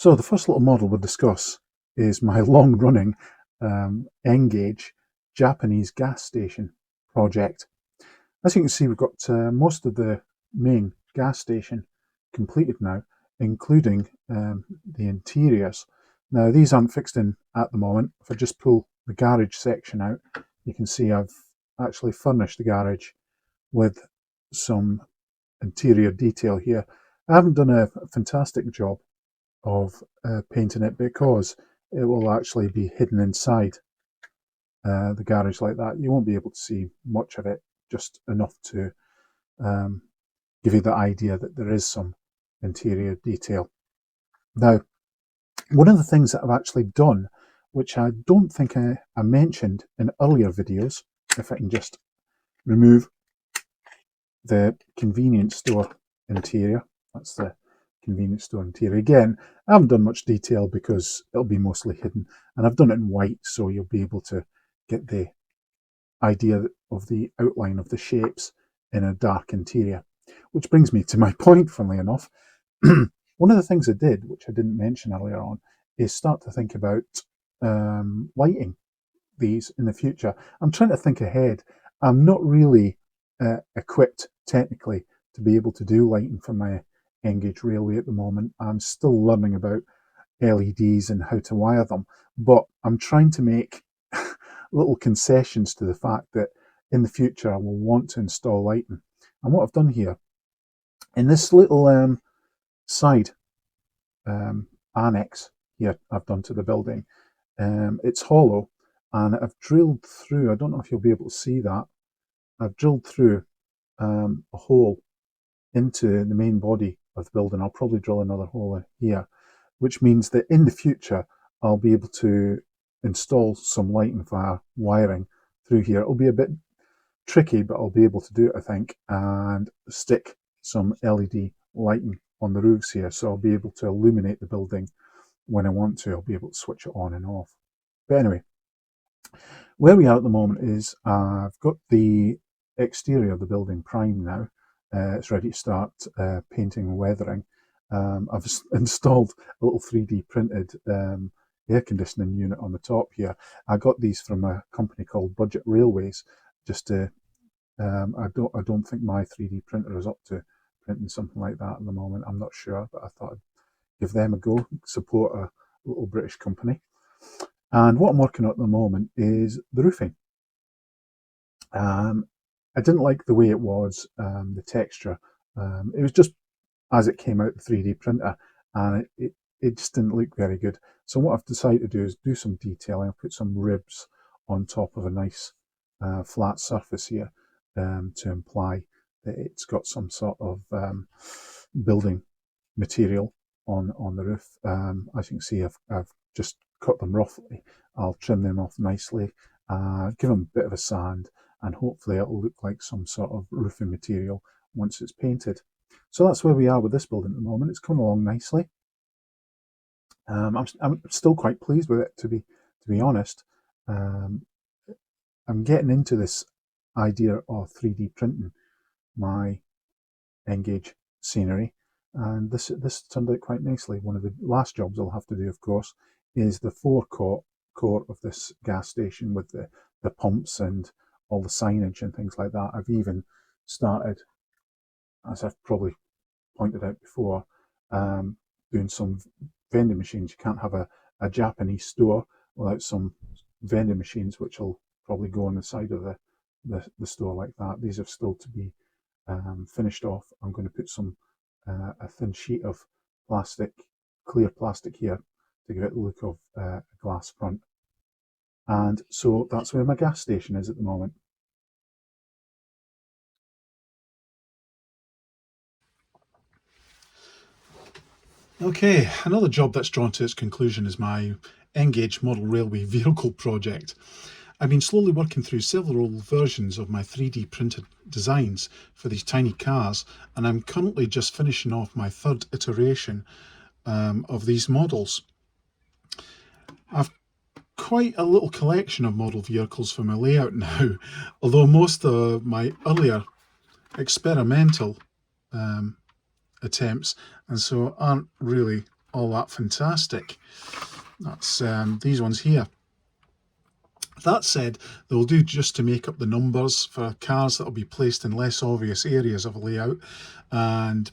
So the first little model we'll discuss is my long-running N-gauge Japanese gas station project. As you can see, we've got most of the main gas station completed now, including the interiors. Now, these aren't fixed in at the moment. If I just pull the garage section out, you can see I've actually furnished the garage with some interior detail here. I haven't done a fantastic job of painting it because it will actually be hidden inside the garage like that. You won't be able to see much of it, just enough to give you the idea that there is some interior detail. Now, one of the things that I've actually done, which I don't think I mentioned in earlier videos, if I can just remove the convenience store interior, that's the convenience store interior. Again, I haven't done much detail because it'll be mostly hidden, and I've done it in white, so you'll be able to get the idea of the outline of the shapes in a dark interior. Which brings me to my point, funnily enough. One of the things I did, which I didn't mention earlier on, is start to think about lighting these in the future. I'm trying to think ahead. I'm not really equipped technically to be able to do lighting for my N-gauge railway at the moment. I'm still learning about LEDs and how to wire them, but I'm trying to make little concessions to the fact that in the future I will want to install lighting. And what I've done here, in this little side annex here I've done to the building, it's hollow, and I've drilled through, I don't know if you'll be able to see that, I've drilled through a hole into the main body of the building. I'll probably drill another hole in here, which means that in the future I'll be able to install some lighting via wiring through here. It'll be a bit tricky, but I'll be able to do it, I think, and stick some LED lighting on the roofs here, so I'll be able to illuminate the building when I want to. I'll be able to switch it on and off. But anyway, where we are at the moment is I've got the exterior of the building primed now. It's ready to start painting and weathering. I've installed a little 3D printed air conditioning unit on the top here. I got these from a company called Budget Railways. Just to, I don't think my 3D printer is up to printing something like that at the moment. I'm not sure, but I thought I'd give them a go, support a little British company. And what I'm working on at the moment is the roofing. I didn't like the way it was, the texture. It was just as it came out the 3D printer, and it just didn't look very good. So what I've decided to do is do some detailing. I'll put some ribs on top of a nice flat surface here to imply that it's got some sort of building material on the roof. As you can see, I've just cut them roughly. I'll trim them off nicely, give them a bit of a sand, and hopefully it'll look like some sort of roofing material once it's painted. So that's where we are with this building at the moment. It's coming along nicely. I'm still quite pleased with it, to be honest. I'm getting into this idea of 3D printing my N-gauge scenery, and this turned out quite nicely. One of the last jobs I'll have to do, of course, is the forecourt of this gas station with the pumps and all the signage and things like that. I've even started, as I've probably pointed out before, doing some vending machines. You can't have a Japanese store without some vending machines, which will probably go on the side of the store like that. These are still to be finished off. I'm going to put some a thin sheet of plastic, clear plastic here, to give it the look of a glass front. And so that's where my gas station is at the moment. Okay, another job that's drawn to its conclusion is my N-gauge model railway vehicle project. I've been slowly working through several versions of my 3D printed designs for these tiny cars, and I'm currently just finishing off my third iteration of these models. I've quite a little collection of model vehicles for my layout now, although most of my earlier experimental attempts and so aren't really all that fantastic. That's these ones here. That said, they'll do just to make up the numbers for cars that will be placed in less obvious areas of a layout, and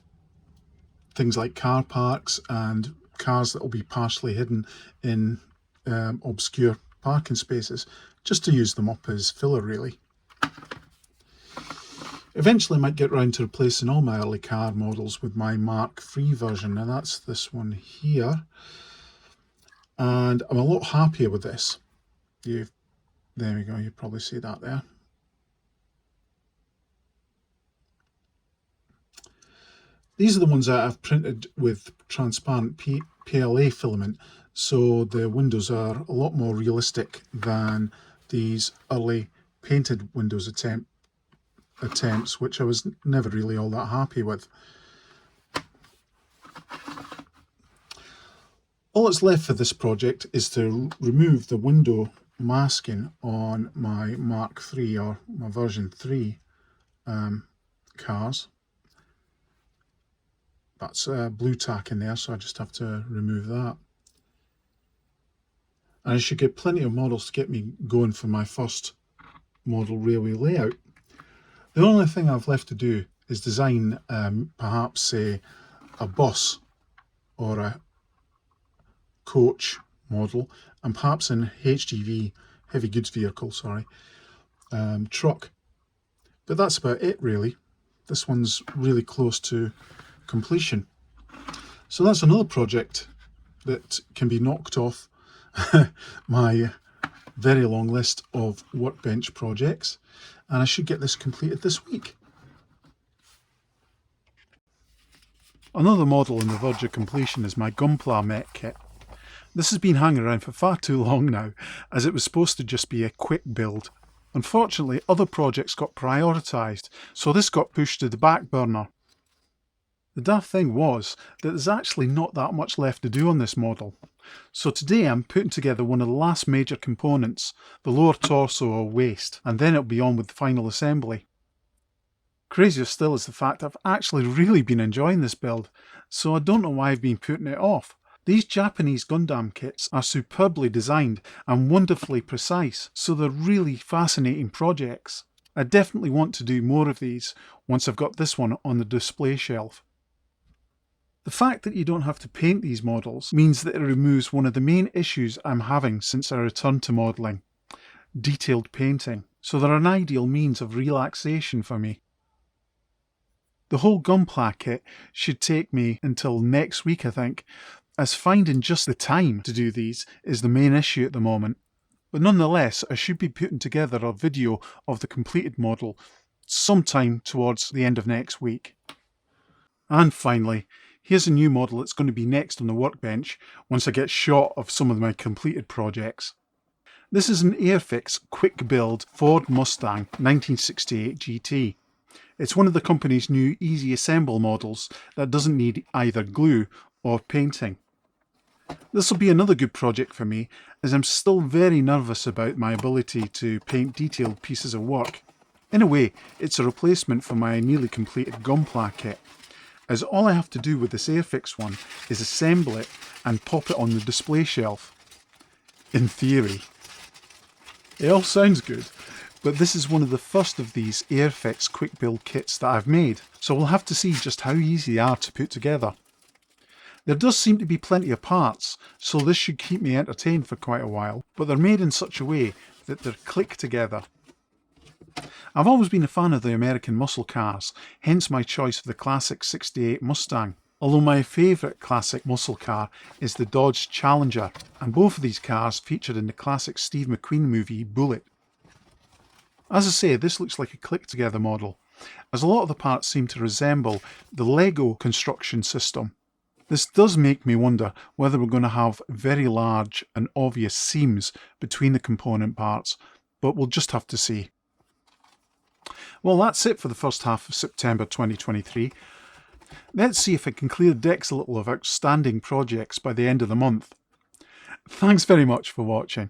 things like car parks and cars that will be partially hidden in obscure parking spaces, just to use them up as filler really. Eventually I might get round to replacing all my early car models with my Mark III version. Now that's this one here, and I'm a lot happier with this. There we go, you probably see that there. These are the ones that I've printed with transparent PLA filament, so the windows are a lot more realistic than these early painted Windows attempts, which I was never really all that happy with. All that's left for this project is to remove the window masking on my Mark III or my version 3 cars. That's blue tack in there, so I just have to remove that. And I should get plenty of models to get me going for my first model railway layout. The only thing I've left to do is design perhaps say a bus or a coach model, and perhaps an HGV, heavy goods vehicle, sorry, truck. But that's about it really. This one's really close to completion. So that's another project that can be knocked off my very long list of Workbench projects, and I should get this completed this week. Another model on the verge of completion is my GUNPLA mech kit. This has been hanging around for far too long now, as it was supposed to just be a quick build. Unfortunately, other projects got prioritised, so this got pushed to the back burner. The daft thing was that there's actually not that much left to do on this model. So today I'm putting together one of the last major components, the lower torso or waist, and then it'll be on with the final assembly. Crazier still is the fact I've actually really been enjoying this build, so I don't know why I've been putting it off. These Japanese Gundam kits are superbly designed and wonderfully precise, so they're really fascinating projects. I definitely want to do more of these once I've got this one on the display shelf. The fact that you don't have to paint these models means that it removes one of the main issues I'm having since I returned to modelling: detailed painting, so they're an ideal means of relaxation for me. The whole GUNPLA kit should take me until next week, I think, as finding just the time to do these is the main issue at the moment. But nonetheless, I should be putting together a video of the completed model sometime towards the end of next week. And finally, here's a new model that's going to be next on the Workbench once I get shot of some of my completed projects. This is an Airfix quick build Ford Mustang 1968 GT. It's one of the company's new easy assemble models that doesn't need either glue or painting. This will be another good project for me, as I'm still very nervous about my ability to paint detailed pieces of work. In a way, it's a replacement for my nearly completed GUNPLA kit, as all I have to do with this Airfix one is assemble it and pop it on the display shelf. In theory. It all sounds good, but this is one of the first of these Airfix quick build kits that I've made, so we'll have to see just how easy they are to put together. There does seem to be plenty of parts, so this should keep me entertained for quite a while, but they're made in such a way that they're click together. I've always been a fan of the American muscle cars, hence my choice of the classic '68 Mustang, although my favourite classic muscle car is the Dodge Challenger, and both of these cars featured in the classic Steve McQueen movie Bullitt. As I say, this looks like a click together model, as a lot of the parts seem to resemble the Lego construction system. This does make me wonder whether we're going to have very large and obvious seams between the component parts, but we'll just have to see. Well, that's it for the first half of September 2023. Let's see if I can clear the decks a little of outstanding projects by the end of the month. Thanks very much for watching.